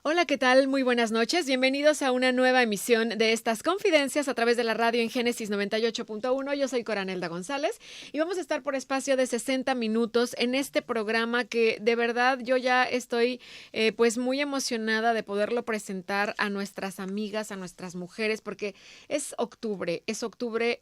Hola, ¿qué tal? Muy buenas noches. Bienvenidos a una nueva emisión de estas confidencias a través de la radio en Génesis 98.1. Yo soy Coranelda González y vamos a estar por espacio de 60 minutos en este programa que de verdad yo ya estoy pues muy emocionada de poderlo presentar a nuestras amigas, a nuestras mujeres, porque es octubre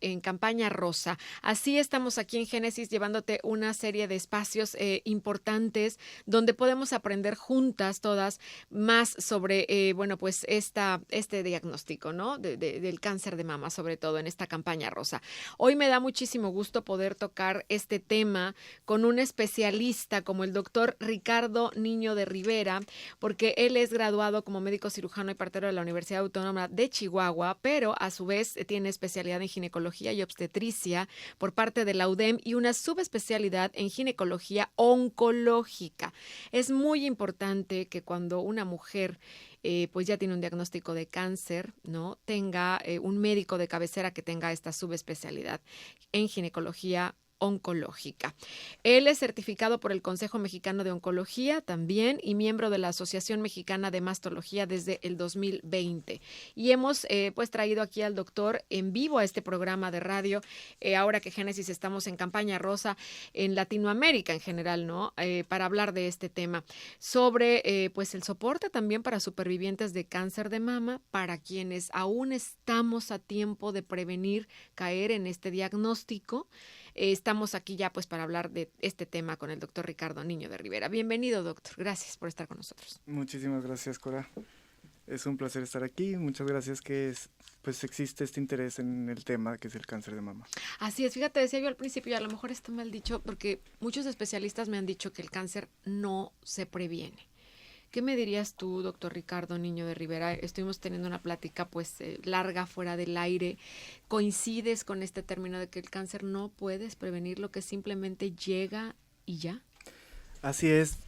en campaña rosa. Así estamos aquí en Génesis llevándote una serie de espacios importantes donde podemos aprender juntas todas más sobre, pues este diagnóstico, ¿no? Del cáncer de mama, sobre todo en esta campaña rosa. Hoy me da muchísimo gusto poder tocar este tema con un especialista como el doctor Ricardo Niño de Rivera, porque él es graduado como médico cirujano y partero de la Universidad Autónoma de Chihuahua, pero a su vez tiene especialidad en ginecología y obstetricia por parte de la UDEM y una subespecialidad en ginecología oncológica. Es muy importante que cuando una mujer pues ya tiene un diagnóstico de cáncer, ¿no? Tenga un médico de cabecera que tenga esta subespecialidad en ginecología oncológica. Él es certificado por el Consejo Mexicano de Oncología también y miembro de la Asociación Mexicana de Mastología desde el 2020. Y hemos pues traído aquí al doctor en vivo a este programa de radio, ahora que Génesis estamos en campaña rosa en Latinoamérica en general, ¿no? Para hablar de este tema, sobre pues el soporte también para supervivientes de cáncer de mama, para quienes aún estamos a tiempo de prevenir caer en este diagnóstico. Estamos aquí ya pues para hablar de este tema con el doctor Ricardo Niño de Rivera. Bienvenido, doctor. Gracias por estar con nosotros. Muchísimas gracias, Cora. Es un placer estar aquí. Muchas gracias pues existe este interés en el tema que es el cáncer de mama. Así es, fíjate, decía yo al principio, y a lo mejor está mal dicho, porque muchos especialistas me han dicho que el cáncer no se previene. ¿Qué me dirías tú, doctor Ricardo Niño de Rivera? Estuvimos teniendo una plática pues larga fuera del aire. ¿Coincides con este término de que el cáncer no puedes prevenir, lo que simplemente llega y ya? Así es.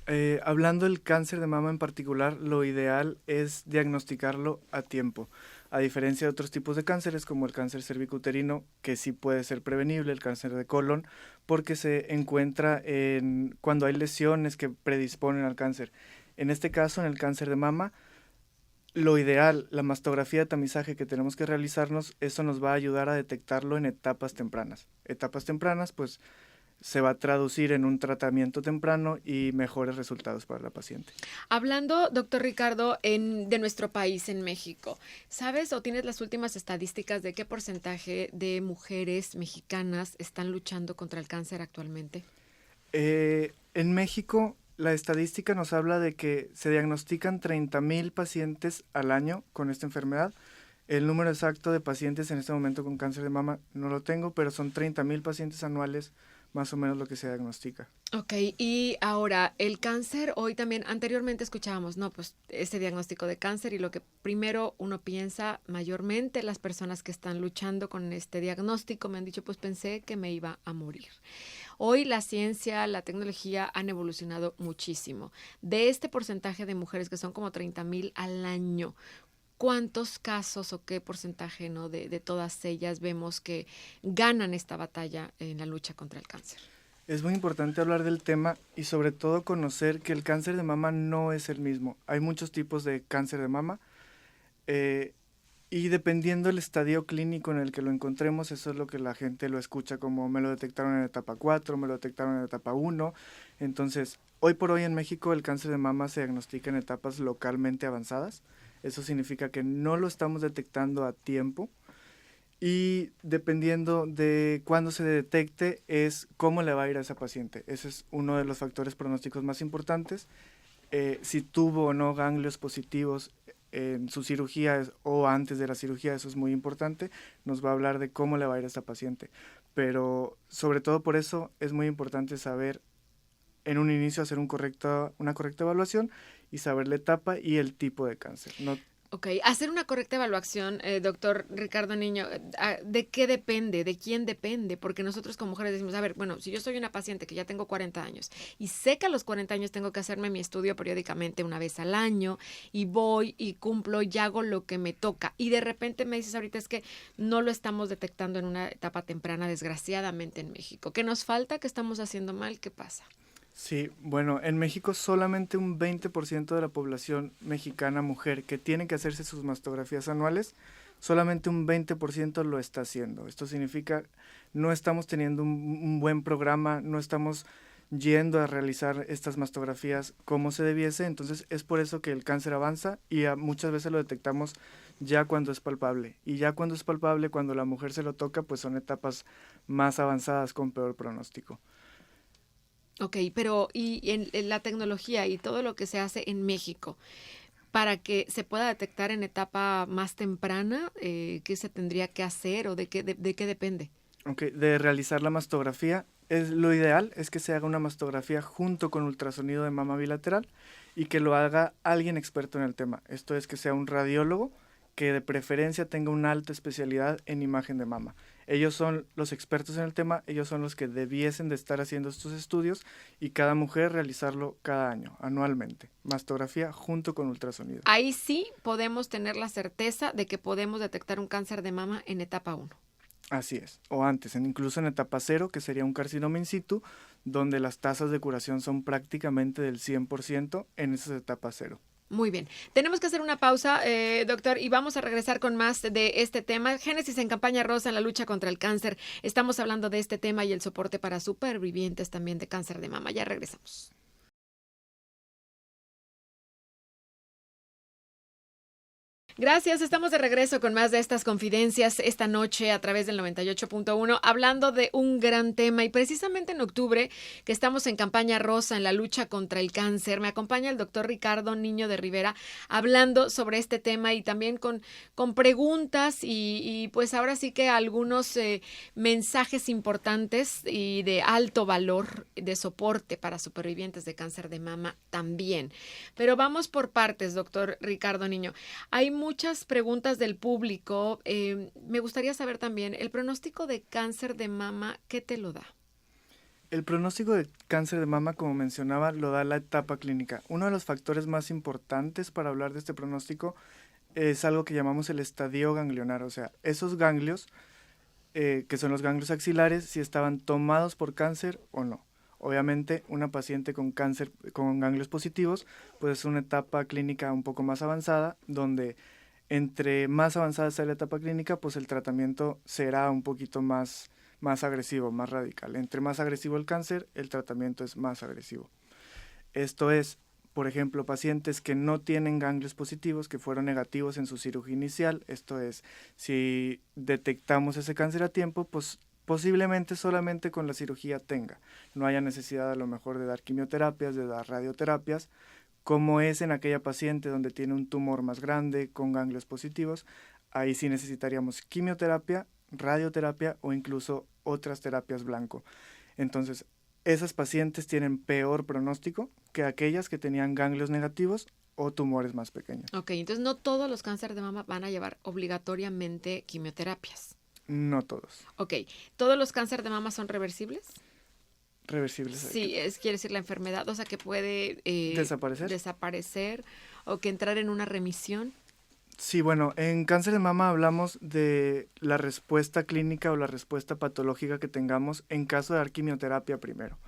Hablando del cáncer de mama en particular, lo ideal es diagnosticarlo a tiempo. A diferencia de otros tipos de cánceres como el cáncer cervicouterino, que sí puede ser prevenible, el cáncer de colon, porque se encuentra cuando hay lesiones que predisponen al cáncer. En este caso, en el cáncer de mama, lo ideal, la mastografía de tamizaje que tenemos que realizarnos, eso nos va a ayudar a detectarlo en etapas tempranas. Etapas tempranas, pues, se va a traducir en un tratamiento temprano y mejores resultados para la paciente. Hablando, doctor Ricardo, de nuestro país, en México, ¿sabes o tienes las últimas estadísticas de qué porcentaje de mujeres mexicanas están luchando contra el cáncer actualmente? En México, la estadística nos habla de que se diagnostican 30,000 pacientes al año con esta enfermedad. El número exacto de pacientes en este momento con cáncer de mama no lo tengo, pero son 30,000 pacientes anuales más o menos lo que se diagnostica. Ok, y ahora, el cáncer, hoy también, anteriormente escuchábamos, no, pues este diagnóstico de cáncer y lo que primero uno piensa, mayormente las personas que están luchando con este diagnóstico me han dicho, pues pensé que me iba a morir. Hoy la ciencia, la tecnología han evolucionado muchísimo. De este porcentaje de mujeres que son como 30,000 al año, ¿cuántos casos o qué porcentaje, ¿no? de todas ellas vemos que ganan esta batalla en la lucha contra el cáncer? Es muy importante hablar del tema y sobre todo conocer que el cáncer de mama no es el mismo. Hay muchos tipos de cáncer de mama y dependiendo del estadio clínico en el que lo encontremos, eso es lo que la gente lo escucha como me lo detectaron en etapa 4, me lo detectaron en etapa 1. Entonces, hoy por hoy en México el cáncer de mama se diagnostica en etapas localmente avanzadas. Eso significa que no lo estamos detectando a tiempo y dependiendo de cuándo se detecte es cómo le va a ir a esa paciente. Ese es uno de los factores pronósticos más importantes. Si tuvo o no ganglios positivos en su cirugía o antes de la cirugía, eso es muy importante. Nos va a hablar de cómo le va a ir a esa paciente. Pero sobre todo por eso es muy importante saber en un inicio hacer una correcta evaluación y saber la etapa y el tipo de cáncer. Ok, hacer una correcta evaluación, doctor Ricardo Niño, ¿de qué depende? ¿De quién depende? Porque nosotros como mujeres decimos, a ver, bueno, si yo soy una paciente que ya tengo 40 años y sé que a los 40 años tengo que hacerme mi estudio periódicamente una vez al año y voy y cumplo y hago lo que me toca y de repente me dices ahorita es que no lo estamos detectando en una etapa temprana, desgraciadamente en México. ¿Qué nos falta? ¿Qué estamos haciendo mal? ¿Qué pasa? Sí, bueno, en México solamente un 20% de la población mexicana mujer que tiene que hacerse sus mastografías anuales, solamente un 20% lo está haciendo. Esto significa no estamos teniendo un buen programa, no estamos yendo a realizar estas mastografías como se debiese, entonces es por eso que el cáncer avanza y muchas veces lo detectamos ya cuando es palpable. Y ya cuando es palpable, cuando la mujer se lo toca, pues son etapas más avanzadas con peor pronóstico. Ok, pero y en la tecnología y todo lo que se hace en México, para que se pueda detectar en etapa más temprana, ¿qué se tendría que hacer o de qué depende? Okay, de realizar la mastografía, lo ideal es que se haga una mastografía junto con ultrasonido de mama bilateral y que lo haga alguien experto en el tema. Esto es que sea un radiólogo que de preferencia tenga una alta especialidad en imagen de mama. Ellos son los expertos en el tema, ellos son los que debiesen de estar haciendo estos estudios y cada mujer realizarlo cada año, anualmente. Mastografía junto con ultrasonido. Ahí sí podemos tener la certeza de que podemos detectar un cáncer de mama en etapa 1. Así es, o antes, incluso en etapa 0, que sería un carcinoma in situ, donde las tasas de curación son prácticamente del 100% en esas etapas 0. Muy bien. Tenemos que hacer una pausa, doctor, y vamos a regresar con más de este tema. Génesis en campaña rosa en la lucha contra el cáncer. Estamos hablando de este tema y el soporte para supervivientes también de cáncer de mama. Ya regresamos. Gracias, estamos de regreso con más de estas confidencias esta noche a través del 98.1, hablando de un gran tema y precisamente en octubre que estamos en campaña rosa en la lucha contra el cáncer. Me acompaña el doctor Ricardo Niño de Rivera hablando sobre este tema y también con preguntas y pues ahora sí que algunos mensajes importantes y de alto valor de soporte para supervivientes de cáncer de mama también. Pero vamos por partes, doctor Ricardo Niño. Hay muchas preguntas del público. Me gustaría saber también, el pronóstico de cáncer de mama, ¿qué te lo da? El pronóstico de cáncer de mama, como mencionaba, lo da la etapa clínica. Uno de los factores más importantes para hablar de este pronóstico es algo que llamamos el estadio ganglionar, o sea, esos ganglios, que son los ganglios axilares, si estaban tomados por cáncer o no. Obviamente, una paciente con cáncer, con ganglios positivos, pues es una etapa clínica un poco más avanzada, donde entre más avanzada sea la etapa clínica, pues el tratamiento será un poquito más agresivo, más radical. Entre más agresivo el cáncer, el tratamiento es más agresivo. Esto es, por ejemplo, pacientes que no tienen ganglios positivos, que fueron negativos en su cirugía inicial. Esto es, si detectamos ese cáncer a tiempo, pues posiblemente solamente con la cirugía tenga. No haya necesidad a lo mejor de dar quimioterapias, de dar radioterapias, como es en aquella paciente donde tiene un tumor más grande con ganglios positivos. Ahí sí necesitaríamos quimioterapia, radioterapia o incluso otras terapias blanco. Entonces, esas pacientes tienen peor pronóstico que aquellas que tenían ganglios negativos o tumores más pequeños. Ok, entonces no todos los cánceres de mama van a llevar obligatoriamente quimioterapias. No todos. Ok, ¿todos los cánceres de mama son reversibles? Reversibles. Sí, quiere decir la enfermedad, o sea que puede desaparecer o que entrar en una remisión. Sí, bueno, en cáncer de mama hablamos de la respuesta clínica o la respuesta patológica que tengamos en caso de dar quimioterapia primero.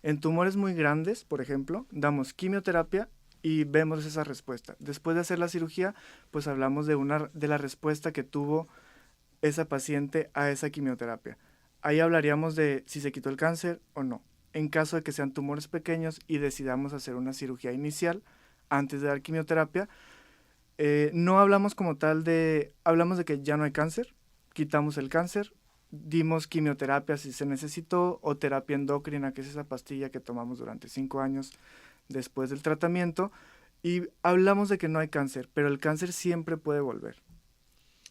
En tumores muy grandes, por ejemplo, damos quimioterapia y vemos esa respuesta. Después de hacer la cirugía, pues hablamos de la respuesta que tuvo esa paciente a esa quimioterapia. Ahí hablaríamos de si se quitó el cáncer o no. En caso de que sean tumores pequeños y decidamos hacer una cirugía inicial antes de dar quimioterapia, no hablamos como tal hablamos de que ya no hay cáncer, quitamos el cáncer, dimos quimioterapia si se necesitó o terapia endocrina, que es esa pastilla que tomamos durante 5 años después del tratamiento, y hablamos de que no hay cáncer, pero el cáncer siempre puede volver.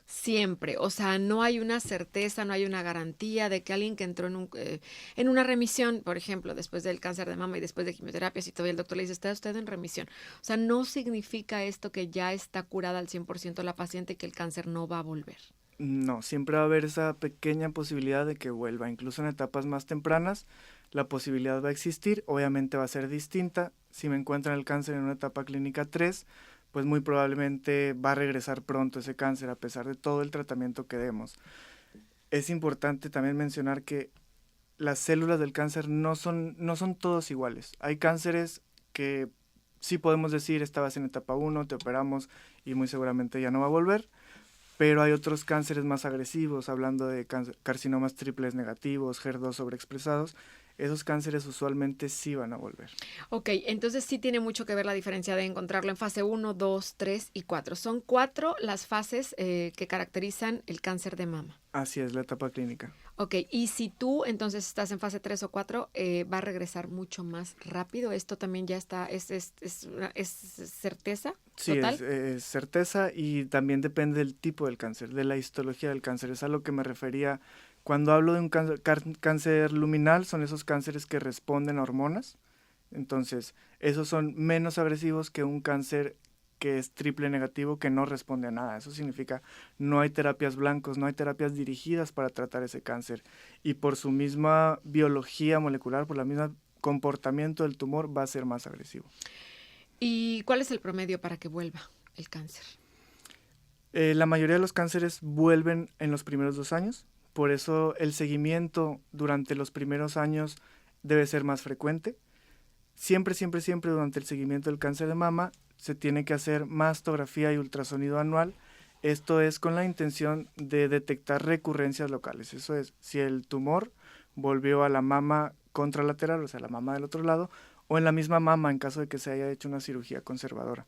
Siempre, o sea, no hay una certeza, no hay una garantía de que alguien que entró en una remisión, por ejemplo, después del cáncer de mama y después de quimioterapias y todavía el doctor le dice, está usted en remisión. O sea, no significa esto que ya está curada al 100% la paciente y que el cáncer no va a volver. No, siempre va a haber esa pequeña posibilidad de que vuelva, incluso en etapas más tempranas, la posibilidad va a existir, obviamente va a ser distinta. Si me encuentran el cáncer en una etapa clínica 3, pues muy probablemente va a regresar pronto ese cáncer a pesar de todo el tratamiento que demos. Es importante también mencionar que las células del cáncer no son todos iguales. Hay cánceres que sí podemos decir, estabas en etapa 1, te operamos y muy seguramente ya no va a volver, pero hay otros cánceres más agresivos, hablando de carcinomas triples negativos, HER2 sobreexpresados. Esos cánceres usualmente sí van a volver. Ok, entonces sí tiene mucho que ver la diferencia de encontrarlo en fase 1, 2, 3 y 4. Son 4 las fases que caracterizan el cáncer de mama. Así es, la etapa clínica. Ok, y si tú entonces estás en fase 3 o 4, va a regresar mucho más rápido. ¿Esto también ya está, es certeza total? Sí, es certeza, y también depende del tipo del cáncer, de la histología del cáncer. Es a lo que me refería cuando hablo de un cáncer luminal. Son esos cánceres que responden a hormonas. Entonces, esos son menos agresivos que un cáncer que es triple negativo, que no responde a nada. Eso significa no hay terapias blancos, no hay terapias dirigidas para tratar ese cáncer. Y por su misma biología molecular, por la misma comportamiento del tumor, va a ser más agresivo. ¿Y cuál es el promedio para que vuelva el cáncer? La mayoría de los cánceres vuelven en los primeros 2 años. Por eso el seguimiento durante los primeros años debe ser más frecuente. Siempre durante el seguimiento del cáncer de mama se tiene que hacer mastografía y ultrasonido anual. Esto es con la intención de detectar recurrencias locales. Eso es, si el tumor volvió a la mama contralateral, o sea, la mama del otro lado, o en la misma mama en caso de que se haya hecho una cirugía conservadora.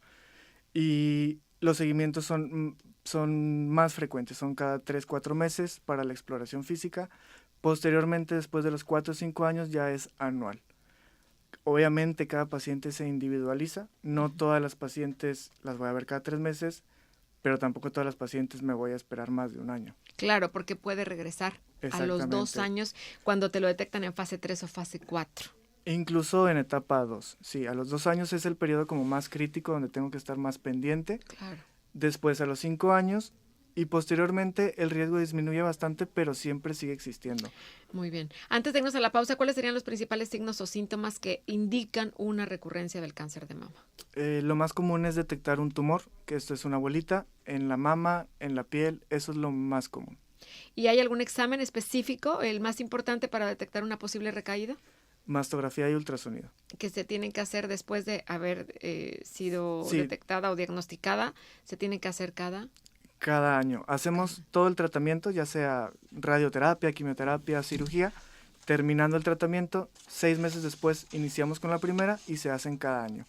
Y los seguimientos son más frecuentes, son cada 3-4 meses para la exploración física. Posteriormente, después de los 4 o 5 años, ya es anual. Obviamente cada paciente se individualiza, no todas las pacientes las voy a ver cada 3 meses, pero tampoco todas las pacientes me voy a esperar más de un año. Claro, porque puede regresar a los 2 años cuando te lo detectan en fase 3 o fase 4. Incluso en etapa 2, sí, a los 2 años es el periodo como más crítico donde tengo que estar más pendiente. Claro. Después a los 5 años y posteriormente el riesgo disminuye bastante, pero siempre sigue existiendo. Muy bien. Antes de irnos a la pausa, ¿cuáles serían los principales signos o síntomas que indican una recurrencia del cáncer de mama? Lo más común es detectar un tumor, que esto es una bolita, en la mama, en la piel. Eso es lo más común. ¿Y hay algún examen específico, el más importante para detectar una posible recaída? Mastografía y ultrasonido. Que se tienen que hacer después de haber sido detectada o diagnosticada, se tienen que hacer cada año. Hacemos todo el tratamiento, ya sea radioterapia, quimioterapia, cirugía. Terminando el tratamiento, 6 meses después iniciamos con la primera y se hacen cada año.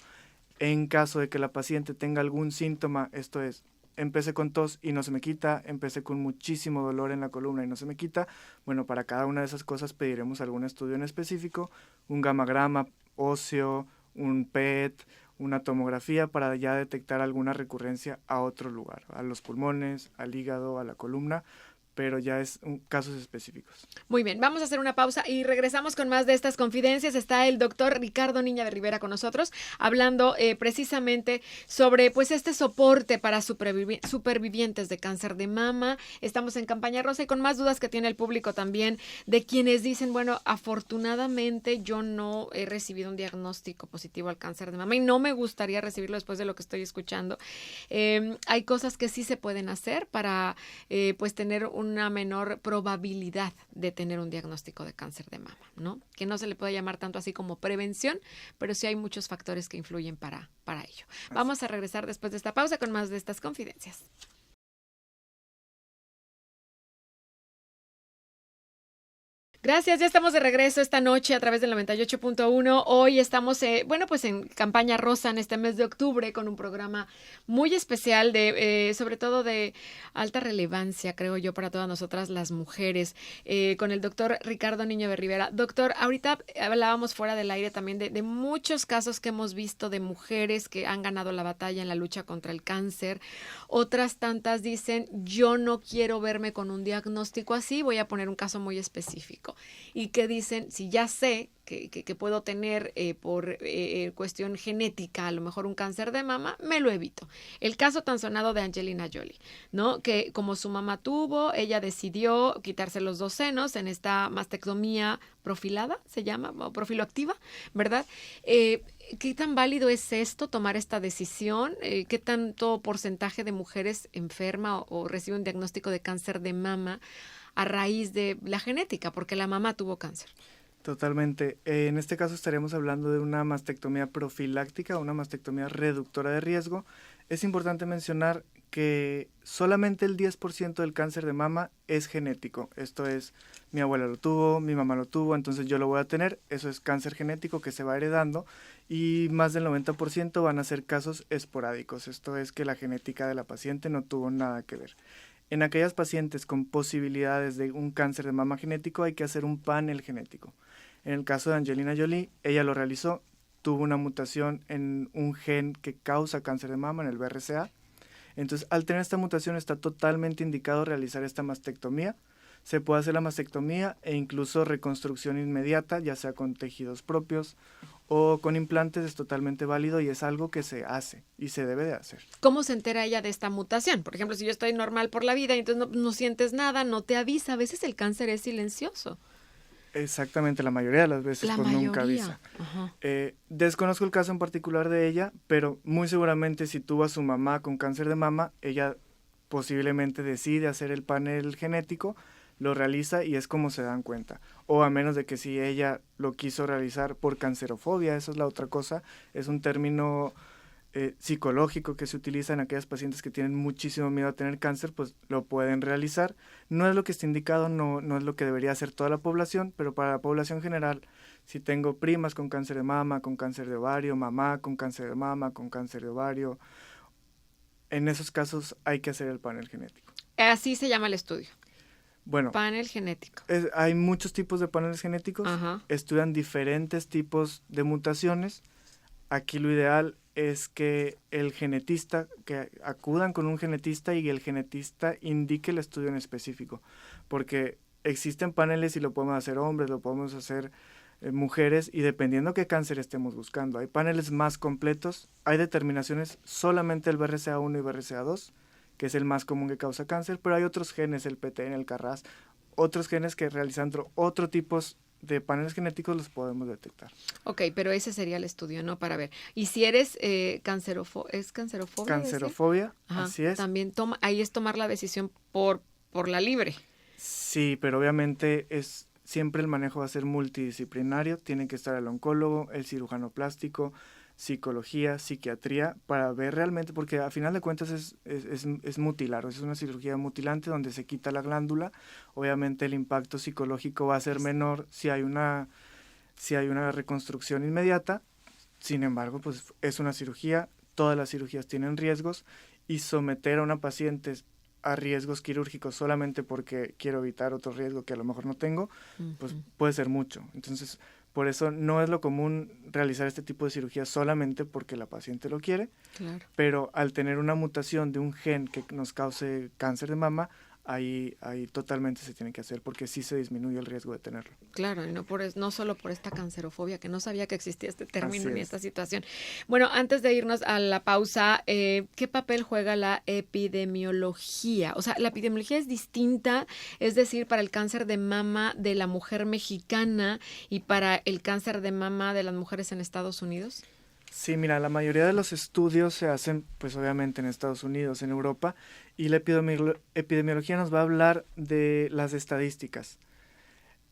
En caso de que la paciente tenga algún síntoma, esto es, empecé con tos y no se me quita, empecé con muchísimo dolor en la columna y no se me quita, bueno, para cada una de esas cosas pediremos algún estudio en específico, un gamagrama óseo, un PET, una tomografía para ya detectar alguna recurrencia a otro lugar, a los pulmones, al hígado, a la columna, pero ya es casos específicos. Muy bien, vamos a hacer una pausa y regresamos con más de estas confidencias. Está el doctor Ricardo Niña de Rivera con nosotros, hablando precisamente sobre pues este soporte para supervivientes de cáncer de mama. Estamos en campaña rosa y con más dudas que tiene el público también, de quienes dicen, bueno, afortunadamente yo no he recibido un diagnóstico positivo al cáncer de mama y no me gustaría recibirlo después de lo que estoy escuchando. Hay cosas que sí se pueden hacer para pues tener una menor probabilidad de tener un diagnóstico de cáncer de mama, ¿no? Que no se le puede llamar tanto así como prevención, pero sí hay muchos factores que influyen para ello. Vamos a regresar después de esta pausa con más de estas confidencias. Gracias, ya estamos de regreso esta noche a través del 98.1. Hoy estamos, pues en campaña rosa en este mes de octubre con un programa muy especial sobre todo de alta relevancia, creo yo, para todas nosotras las mujeres, con el doctor Ricardo Niño de Rivera. Doctor, ahorita hablábamos fuera del aire también de muchos casos que hemos visto de mujeres que han ganado la batalla en la lucha contra el cáncer. Otras tantas dicen, yo no quiero verme con un diagnóstico así, voy a poner un caso muy específico. Y que dicen, si ya sé que puedo tener por cuestión genética a lo mejor un cáncer de mama, me lo evito. El caso tan sonado de Angelina Jolie, ¿no? Que como su mamá tuvo, ella decidió quitarse los 2 senos en esta mastectomía profilada, se llama, o profiloactiva, ¿verdad? ¿Qué tan válido es esto, tomar esta decisión? ¿Qué tanto porcentaje de mujeres enferma o recibe un diagnóstico de cáncer de mama a raíz de la genética, porque la mamá tuvo cáncer. Totalmente. En este caso estaríamos hablando de una mastectomía profiláctica, una mastectomía reductora de riesgo. Es importante mencionar que solamente el 10% del cáncer de mama es genético. Esto es, mi abuela lo tuvo, mi mamá lo tuvo, entonces yo lo voy a tener. Eso es cáncer genético que se va heredando y más del 90% van a ser casos esporádicos. Esto es que la genética de la paciente no tuvo nada que ver. En aquellas pacientes con posibilidades de un cáncer de mama genético hay que hacer un panel genético. En el caso de Angelina Jolie, ella lo realizó, tuvo una mutación en un gen que causa cáncer de mama, en el BRCA. Entonces, al tener esta mutación está totalmente indicado realizar esta mastectomía. Se puede hacer la mastectomía e incluso reconstrucción inmediata, ya sea con tejidos propios o con implantes, es totalmente válido y es algo que se hace y se debe de hacer. ¿Cómo se entera ella de esta mutación? Por ejemplo, si yo estoy normal por la vida y entonces no sientes nada, no te avisa. A veces el cáncer es silencioso. Exactamente, la mayoría de las veces nunca avisa. Desconozco el caso en particular de ella, pero muy seguramente si tuvo a su mamá con cáncer de mama, ella posiblemente decide hacer el panel genético, lo realiza y es como se dan cuenta. O a menos de que si ella lo quiso realizar por cancerofobia, esa es la otra cosa, es un término psicológico que se utiliza en aquellas pacientes que tienen muchísimo miedo a tener cáncer, pues lo pueden realizar. No es lo que está indicado, no es lo que debería hacer toda la población, pero para la población general, si tengo primas con cáncer de mama, con cáncer de ovario, mamá con cáncer de mama, con cáncer de ovario, en esos casos hay que hacer el panel genético. Así se llama el estudio. Bueno, panel genético. Hay muchos tipos de paneles genéticos, estudian diferentes tipos de mutaciones. Aquí lo ideal es que que acudan con un genetista y el genetista indique el estudio en específico, porque existen paneles y lo podemos hacer hombres, lo podemos hacer mujeres y dependiendo qué cáncer estemos buscando. Hay paneles más completos, hay determinaciones solamente el BRCA1 y BRCA2, que es el más común que causa cáncer, pero hay otros genes, el PTN, el KRAS, otros genes que realizando otro tipos de paneles genéticos los podemos detectar. Ok, pero ese sería el estudio, ¿no? Para ver. Y si eres cancerofobia. Cancerofobia, así es. También ahí es tomar la decisión por la libre. Sí, pero obviamente siempre el manejo va a ser multidisciplinario. Tiene que estar el oncólogo, el cirujano plástico, psicología, psiquiatría, para ver realmente, porque a final de cuentas es mutilar, es una cirugía mutilante donde se quita la glándula. Obviamente el impacto psicológico va a ser menor si hay una reconstrucción inmediata. Sin embargo, pues es una cirugía, todas las cirugías tienen riesgos y someter a una paciente a riesgos quirúrgicos solamente porque quiero evitar otro riesgo que a lo mejor no tengo, pues puede ser mucho. Entonces, por eso no es lo común realizar este tipo de cirugía solamente porque la paciente lo quiere, claro. Pero al tener una mutación de un gen que nos cause cáncer de mama, ahí totalmente se tiene que hacer porque sí se disminuye el riesgo de tenerlo. Claro, y no solo por esta cancerofobia, que no sabía que existía este término ni esta situación. Bueno, antes de irnos a la pausa, ¿qué papel juega la epidemiología? O sea, la epidemiología es distinta, es decir, para el cáncer de mama de la mujer mexicana y para el cáncer de mama de las mujeres en Estados Unidos. Sí, mira, la mayoría de los estudios se hacen, pues obviamente en Estados Unidos, en Europa, y la epidemiología nos va a hablar de las estadísticas.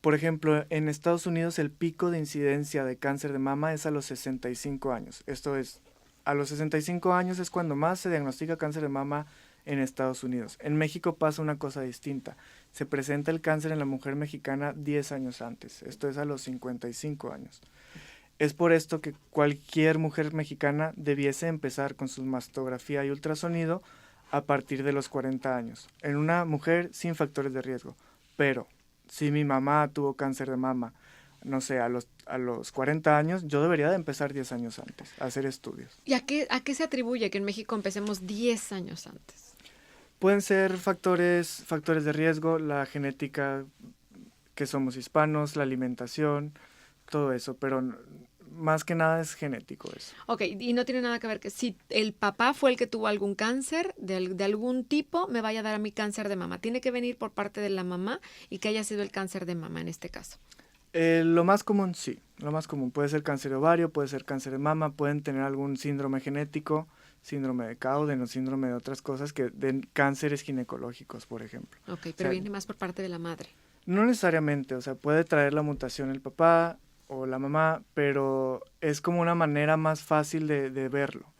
Por ejemplo, en Estados Unidos el pico de incidencia de cáncer de mama es a los 65 años. Esto es, a los 65 años es cuando más se diagnostica cáncer de mama en Estados Unidos. En México pasa una cosa distinta. Se presenta el cáncer en la mujer mexicana 10 años antes. Esto es a los 55 años. Es por esto que cualquier mujer mexicana debiese empezar con su mastografía y ultrasonido a partir de los 40 años, en una mujer sin factores de riesgo. Pero si mi mamá tuvo cáncer de mama, no sé, a los 40 años, yo debería de empezar 10 años antes a hacer estudios. ¿Y a qué se atribuye que en México empecemos 10 años antes? Pueden ser factores de riesgo, la genética, que somos hispanos, la alimentación, todo eso, pero más que nada es genético eso. Ok, y no tiene nada que ver que si el papá fue el que tuvo algún cáncer de algún tipo, me vaya a dar a mí cáncer de mama. Tiene que venir por parte de la mamá y que haya sido el cáncer de mama en este caso. Lo más común, sí. Lo más común puede ser cáncer de ovario, puede ser cáncer de mama, pueden tener algún síndrome genético. síndrome de Cowden o síndrome de otras cosas que den cánceres ginecológicos, por ejemplo. Ok, pero O sea, viene más por parte de la madre. no necesariamente, o sea, puede traer la mutación el papá o la mamá, pero es como una manera más fácil de verlo.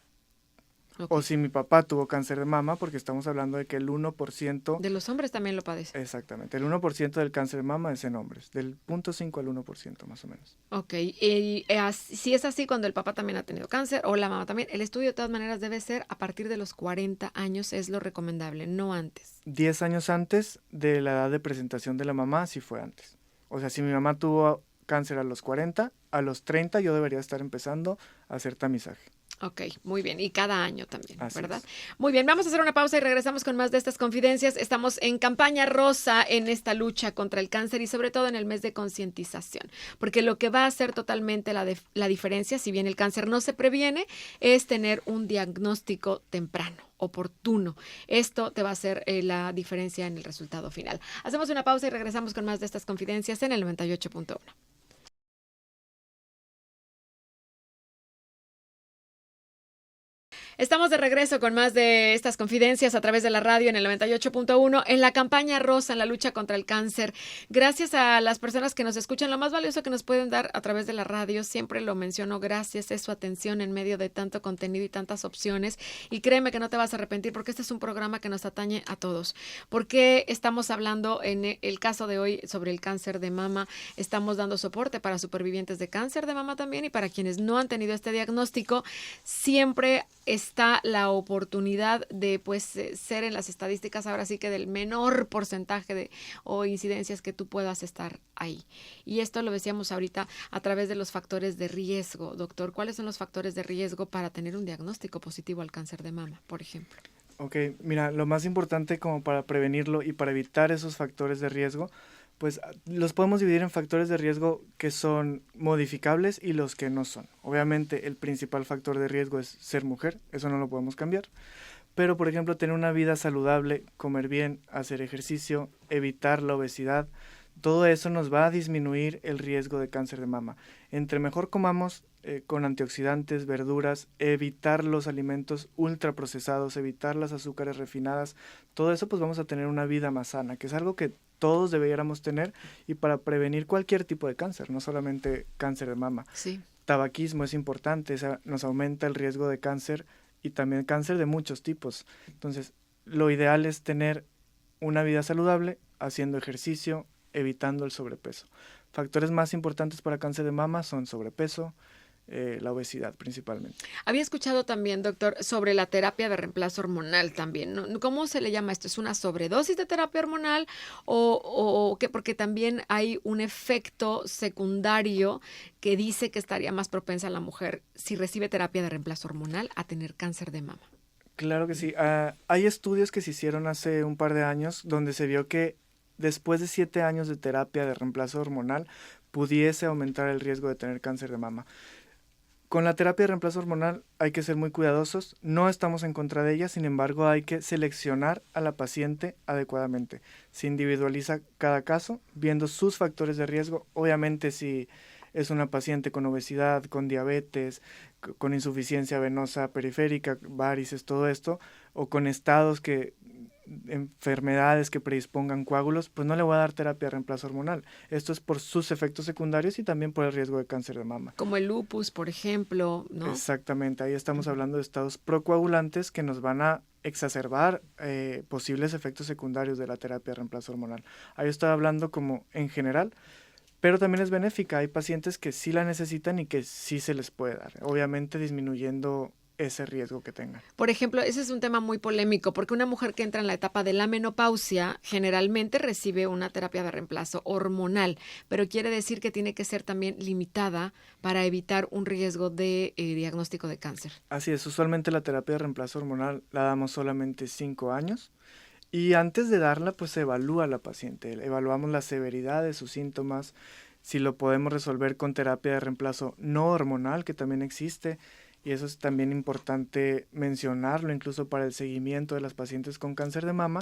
Ok. O si mi papá tuvo cáncer de mama, porque estamos hablando de que el 1%, De los hombres también lo padecen. exactamente, el 1% del cáncer de mama es en hombres, del 0.5 al 1% más o menos. Ok, y si es así cuando el papá también ha tenido cáncer o la mamá también, el estudio de todas maneras debe ser a partir de los 40 años, es lo recomendable, no antes. 10 años antes de la edad de presentación de la mamá, si fue antes. O sea, si mi mamá tuvo cáncer a los 40, a los 30 yo debería estar empezando a hacer tamizaje. Ok, muy bien. Y cada año también, Así ¿verdad? es. Muy bien, vamos a hacer una pausa y regresamos con más de estas confidencias. Estamos en campaña rosa en esta lucha contra el cáncer y sobre todo en el mes de concientización, porque lo que va a hacer totalmente la diferencia, si bien el cáncer no se previene, es tener un diagnóstico temprano, oportuno. Esto te va a hacer la diferencia en el resultado final. Hacemos una pausa y regresamos con más de estas confidencias en el 98.1. Estamos de regreso con más de estas confidencias a través de la radio en el 98.1 en la campaña rosa en la lucha contra el cáncer. Gracias a las personas que nos escuchan, lo más valioso que nos pueden dar a través de la radio, siempre lo menciono, gracias, es su atención en medio de tanto contenido y tantas opciones. Y créeme que no te vas a arrepentir porque este es un programa que nos atañe a todos. Porque estamos hablando en el caso de hoy sobre el cáncer de mama, estamos dando soporte para supervivientes de cáncer de mama también y para quienes no han tenido este diagnóstico, siempre está la oportunidad de ser en las estadísticas ahora sí que del menor porcentaje o incidencias que tú puedas estar ahí. Y esto lo decíamos ahorita a través de los factores de riesgo. Doctor, ¿cuáles son los factores de riesgo para tener un diagnóstico positivo al cáncer de mama, por ejemplo? Ok, mira, lo más importante como para prevenirlo y para evitar esos factores de riesgo, pues los podemos dividir en factores de riesgo que son modificables y los que no son. Obviamente el principal factor de riesgo es ser mujer, eso no lo podemos cambiar. Pero, por ejemplo, tener una vida saludable, comer bien, hacer ejercicio, evitar la obesidad, todo eso nos va a disminuir el riesgo de cáncer de mama. Entre mejor comamos con antioxidantes, verduras, evitar los alimentos ultraprocesados, evitar las azúcares refinadas, todo eso pues vamos a tener una vida más sana, que es algo que todos deberíamos tener y para prevenir cualquier tipo de cáncer, no solamente cáncer de mama. Sí. Tabaquismo es importante, nos aumenta el riesgo de cáncer y también cáncer de muchos tipos. Entonces, lo ideal es tener una vida saludable, haciendo ejercicio, evitando el sobrepeso. Factores más importantes para cáncer de mama son sobrepeso, la obesidad principalmente. Había escuchado también, doctor, sobre la terapia de reemplazo hormonal también, ¿no? ¿Cómo se le llama esto? ¿Es una sobredosis de terapia hormonal o qué? Porque también hay un efecto secundario que dice que estaría más propensa la mujer si recibe terapia de reemplazo hormonal a tener cáncer de mama. Claro que sí. Hay estudios que se hicieron hace un par de años donde se vio que después de 7 años de terapia de reemplazo hormonal pudiese aumentar el riesgo de tener cáncer de mama. Con la terapia de reemplazo hormonal hay que ser muy cuidadosos, no estamos en contra de ella, sin embargo hay que seleccionar a la paciente adecuadamente. Se individualiza cada caso, viendo sus factores de riesgo, obviamente si es una paciente con obesidad, con diabetes, con insuficiencia venosa periférica, varices, todo esto, o con enfermedades que predispongan coágulos, pues no le voy a dar terapia de reemplazo hormonal. Esto es por sus efectos secundarios y también por el riesgo de cáncer de mama. Como el lupus, por ejemplo, ¿no? Exactamente, ahí estamos hablando de estados procoagulantes que nos van a exacerbar posibles efectos secundarios de la terapia de reemplazo hormonal. Ahí estoy hablando como en general, pero también es benéfica. Hay pacientes que sí la necesitan y que sí se les puede dar, obviamente disminuyendo ese riesgo que tengan. Por ejemplo, ese es un tema muy polémico porque una mujer que entra en la etapa de la menopausia generalmente recibe una terapia de reemplazo hormonal, pero quiere decir que tiene que ser también limitada para evitar un riesgo de diagnóstico de cáncer. Así es, usualmente la terapia de reemplazo hormonal la damos solamente 5 años y antes de darla pues se evalúa a la paciente, evaluamos la severidad de sus síntomas, si lo podemos resolver con terapia de reemplazo no hormonal que también existe. Y eso es también importante mencionarlo, incluso para el seguimiento de las pacientes con cáncer de mama,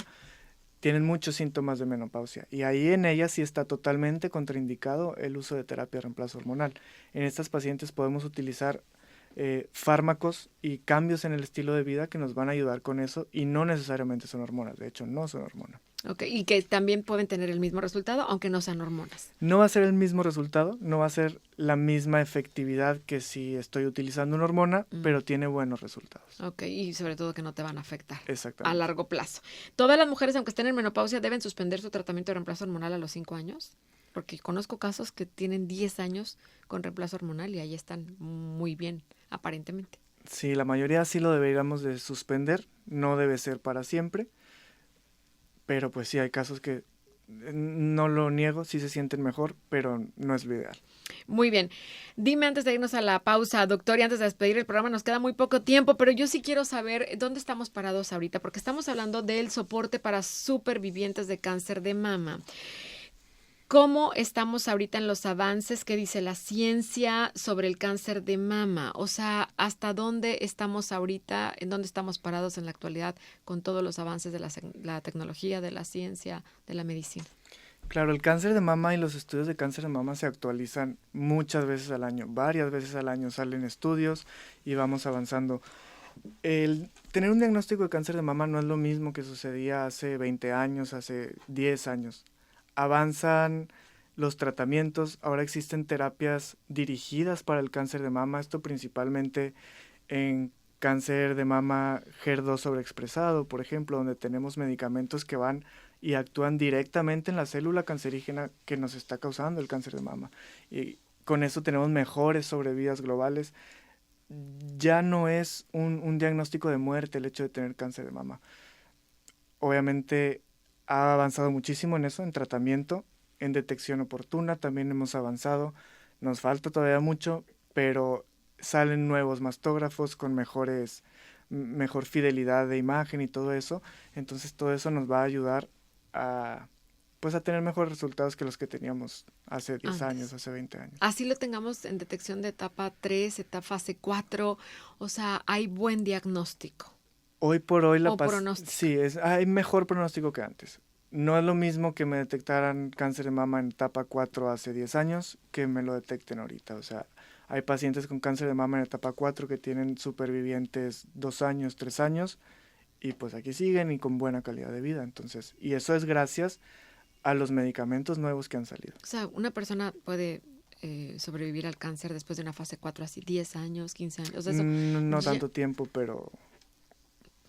tienen muchos síntomas de menopausia y ahí en ellas sí está totalmente contraindicado el uso de terapia de reemplazo hormonal. En estas pacientes podemos utilizar fármacos y cambios en el estilo de vida que nos van a ayudar con eso y no necesariamente son hormonas, de hecho no son hormonas. Ok, y que también pueden tener el mismo resultado, aunque no sean hormonas. No va a ser el mismo resultado, no va a ser la misma efectividad que si estoy utilizando una hormona, pero tiene buenos resultados. Ok, y sobre todo que no te van a afectar Exactamente. a largo plazo. ¿Todas las mujeres, aunque estén en menopausia, deben suspender su tratamiento de reemplazo hormonal a los 5 años? Porque conozco casos que tienen 10 años con reemplazo hormonal y ahí están muy bien, aparentemente. Sí, la mayoría sí lo deberíamos de suspender, no debe ser para siempre. Pero pues sí, hay casos que no lo niego, sí se sienten mejor, pero no es lo ideal. Muy bien. Dime antes de irnos a la pausa, doctor, y antes de despedir el programa, nos queda muy poco tiempo, pero yo sí quiero saber dónde estamos parados ahorita, porque estamos hablando del soporte para supervivientes de cáncer de mama. ¿Cómo estamos ahorita en los avances que dice la ciencia sobre el cáncer de mama? O sea, ¿hasta dónde estamos ahorita? ¿En dónde estamos parados en la actualidad con todos los avances de la tecnología, de la ciencia, de la medicina? Claro, el cáncer de mama y los estudios de cáncer de mama se actualizan muchas veces al año, varias veces al año salen estudios y vamos avanzando. El tener un diagnóstico de cáncer de mama no es lo mismo que sucedía hace 20 años, hace 10 años. Avanzan los tratamientos, ahora existen terapias dirigidas para el cáncer de mama, esto principalmente en cáncer de mama HER2 sobreexpresado, por ejemplo, donde tenemos medicamentos que van y actúan directamente en la célula cancerígena que nos está causando el cáncer de mama. Y con eso tenemos mejores sobrevidas globales. Ya no es un diagnóstico de muerte el hecho de tener cáncer de mama. Obviamente ha avanzado muchísimo en eso, en tratamiento, en detección oportuna, también hemos avanzado. Nos falta todavía mucho, pero salen nuevos mastógrafos con mejor fidelidad de imagen y todo eso. Entonces todo eso nos va a ayudar a tener mejores resultados que los que teníamos hace 10 años, hace 20 años. Así lo tengamos en detección de etapa 3, etapa fase 4, o sea, hay buen diagnóstico. Hoy por hoy pronóstico. Sí, hay mejor pronóstico que antes. No es lo mismo que me detectaran cáncer de mama en etapa 4 hace 10 años que me lo detecten ahorita. O sea, hay pacientes con cáncer de mama en etapa 4 que tienen supervivientes 2 años, 3 años y pues aquí siguen y con buena calidad de vida. Entonces, y eso es gracias a los medicamentos nuevos que han salido. O sea, una persona puede sobrevivir al cáncer después de una fase 4, así 10 años, 15 años. O sea, eso, no tanto tiempo, pero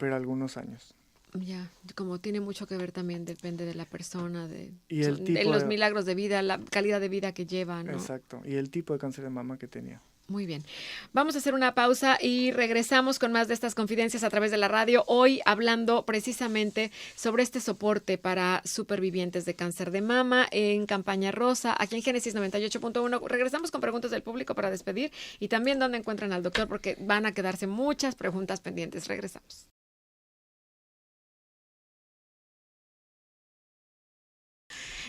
algunos años. Ya, como tiene mucho que ver también, depende de la persona, de los milagros de vida, la calidad de vida que lleva, ¿no? Exacto, y el tipo de cáncer de mama que tenía. Muy bien. Vamos a hacer una pausa y regresamos con más de estas confidencias a través de la radio. Hoy hablando precisamente sobre este soporte para supervivientes de cáncer de mama en Campaña Rosa, aquí en Génesis 98.1. Regresamos con preguntas del público para despedir y también dónde encuentran al doctor porque van a quedarse muchas preguntas pendientes. Regresamos.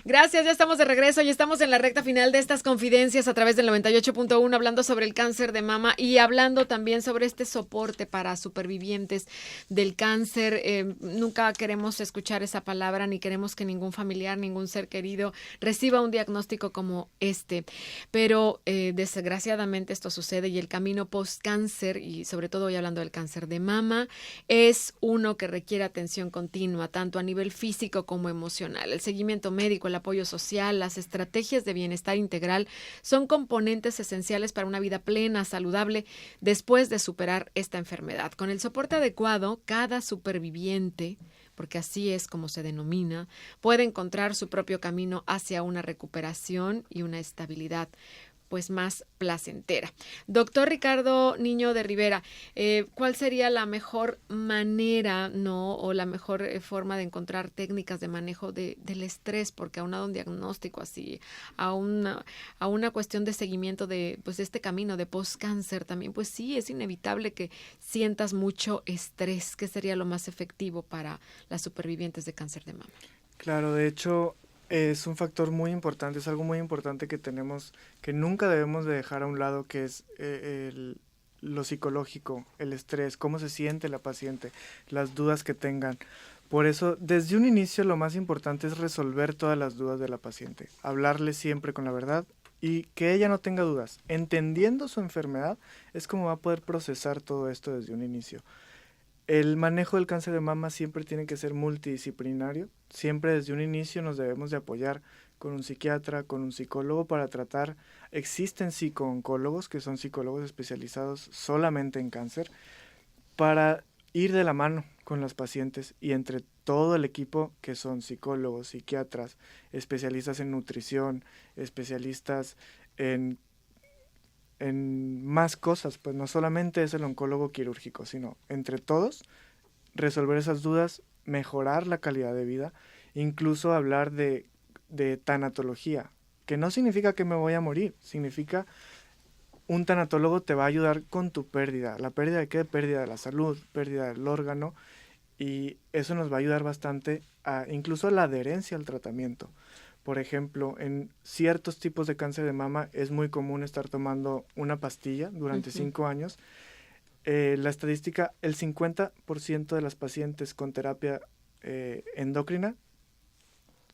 Gracias, ya estamos de regreso y estamos en la recta final de estas confidencias a través del 98.1 hablando sobre el cáncer de mama y hablando también sobre este soporte para supervivientes del cáncer. Nunca queremos escuchar esa palabra ni queremos que ningún familiar, ningún ser querido reciba un diagnóstico como este. Pero desgraciadamente esto sucede y el camino post-cáncer y sobre todo hoy hablando del cáncer de mama es uno que requiere atención continua, tanto a nivel físico como emocional. El seguimiento médico, el apoyo social, las estrategias de bienestar integral son componentes esenciales para una vida plena, saludable, después de superar esta enfermedad. Con el soporte adecuado, cada superviviente, porque así es como se denomina, puede encontrar su propio camino hacia una recuperación y una estabilidad pues más placentera. Doctor Ricardo Niño de Rivera, ¿cuál sería la mejor manera, no, o la mejor forma de encontrar técnicas de manejo del estrés? Porque aunado a un diagnóstico así, a una cuestión de seguimiento de pues este camino de post-cáncer también, pues sí, es inevitable que sientas mucho estrés. ¿Qué sería lo más efectivo para las supervivientes de cáncer de mama? Claro, de hecho, es un factor muy importante, es algo muy importante que tenemos, que nunca debemos de dejar a un lado, que es lo psicológico, el estrés, cómo se siente la paciente, las dudas que tengan. Por eso, desde un inicio, lo más importante es resolver todas las dudas de la paciente, hablarle siempre con la verdad y que ella no tenga dudas. Entendiendo su enfermedad es como va a poder procesar todo esto desde un inicio. El manejo del cáncer de mama siempre tiene que ser multidisciplinario. Siempre desde un inicio nos debemos de apoyar con un psiquiatra, con un psicólogo para tratar. Existen psico-oncólogos que son psicólogos especializados solamente en cáncer para ir de la mano con los pacientes y entre todo el equipo que son psicólogos, psiquiatras, especialistas en nutrición, especialistas en más cosas, pues no solamente es el oncólogo quirúrgico, sino entre todos resolver esas dudas, mejorar la calidad de vida, incluso hablar de tanatología, que no significa que me voy a morir, significa un tanatólogo te va a ayudar con tu pérdida. ¿La pérdida de qué? Pérdida de la salud, pérdida del órgano, y eso nos va a ayudar bastante incluso a la adherencia al tratamiento. Por ejemplo, en ciertos tipos de cáncer de mama es muy común estar tomando una pastilla durante 5 años. La estadística, el 50% de las pacientes con terapia endocrina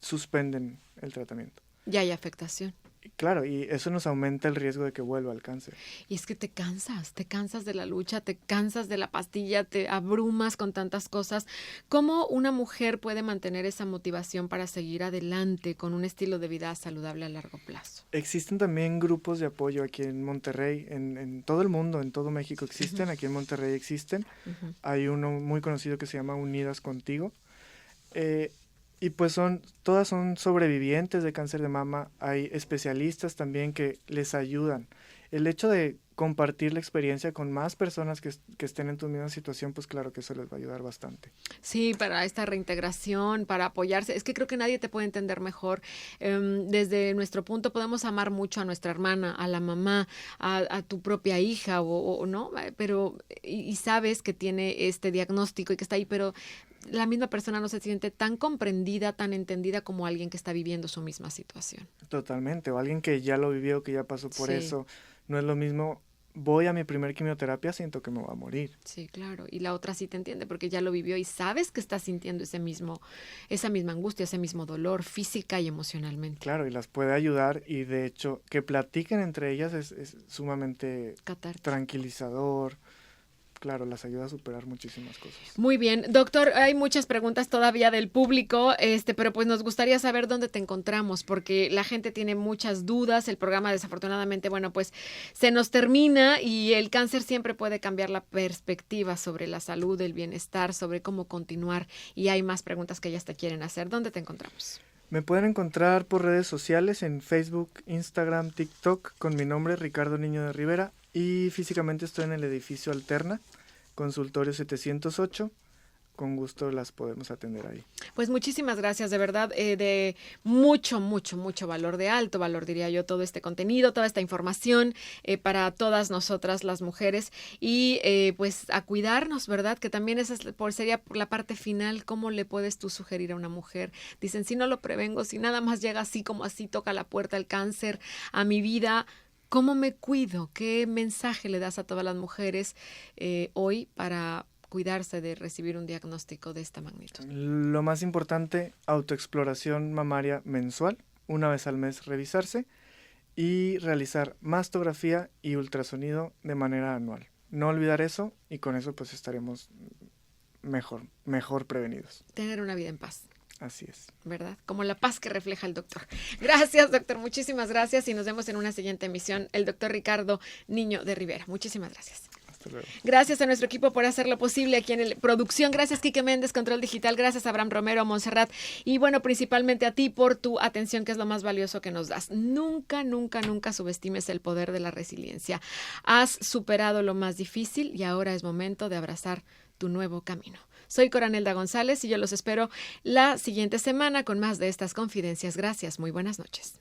suspenden el tratamiento. Ya hay afectación. Claro, y eso nos aumenta el riesgo de que vuelva al cáncer. Y es que te cansas de la lucha, te cansas de la pastilla, te abrumas con tantas cosas. ¿Cómo una mujer puede mantener esa motivación para seguir adelante con un estilo de vida saludable a largo plazo? Existen también grupos de apoyo aquí en Monterrey, en todo el mundo, en todo México existen, aquí en Monterrey existen. Hay uno muy conocido que se llama Unidas Contigo. Y pues todas son sobrevivientes de cáncer de mama, hay especialistas también que les ayudan. El hecho de compartir la experiencia con más personas que estén en tu misma situación, pues claro que eso les va a ayudar bastante. Sí, para esta reintegración, para apoyarse. Es que creo que nadie te puede entender mejor. Desde nuestro punto podemos amar mucho a nuestra hermana, a la mamá, a tu propia hija, o no, pero y sabes que tiene este diagnóstico y que está ahí, pero la misma persona no se siente tan comprendida, tan entendida como alguien que está viviendo su misma situación. Totalmente, o alguien que ya lo vivió, que ya pasó por eso. No es lo mismo, voy a mi primer quimioterapia, siento que me voy a morir. Sí, claro, y la otra sí te entiende porque ya lo vivió y sabes que está sintiendo esa misma angustia, ese mismo dolor física y emocionalmente. Claro, y las puede ayudar y de hecho que platiquen entre ellas es sumamente tranquilizador. Claro, las ayuda a superar muchísimas cosas. Muy bien. Doctor, hay muchas preguntas todavía del público, pero pues nos gustaría saber dónde te encontramos, porque la gente tiene muchas dudas. El programa, desafortunadamente, bueno, pues se nos termina y el cáncer siempre puede cambiar la perspectiva sobre la salud, el bienestar, sobre cómo continuar. Y hay más preguntas que ellas te quieren hacer. ¿Dónde te encontramos? Me pueden encontrar por redes sociales en Facebook, Instagram, TikTok con mi nombre, Ricardo Niño de Rivera. Y físicamente estoy en el edificio Alterna, consultorio 708. Con gusto las podemos atender ahí. Pues muchísimas gracias, de verdad, de mucho valor, de alto valor, diría yo, todo este contenido, toda esta información para todas nosotras las mujeres y pues a cuidarnos, ¿verdad? Que también esa sería la parte final, ¿cómo le puedes tú sugerir a una mujer? Dicen, si no lo prevengo, si nada más llega así como así, toca la puerta el cáncer a mi vida, ¿cómo me cuido? ¿Qué mensaje le das a todas las mujeres hoy para cuidarse de recibir un diagnóstico de esta magnitud? Lo más importante, autoexploración mamaria mensual, una vez al mes revisarse y realizar mastografía y ultrasonido de manera anual. No olvidar eso y con eso pues estaremos mejor prevenidos. Tener una vida en paz. Así es. ¿Verdad? Como la paz que refleja el doctor. Gracias, doctor. Muchísimas gracias y nos vemos en una siguiente emisión. El doctor Ricardo Niño de Rivera. Muchísimas gracias. Hasta luego. Gracias a nuestro equipo por hacerlo posible aquí en producción. Gracias, Quique Méndez, Control Digital. Gracias a Abraham Romero, a Montserrat. Y bueno, principalmente a ti por tu atención, que es lo más valioso que nos das. Nunca subestimes el poder de la resiliencia. Has superado lo más difícil y ahora es momento de abrazar tu nuevo camino. Soy Coranelda González y yo los espero la siguiente semana con más de estas confidencias. Gracias, muy buenas noches.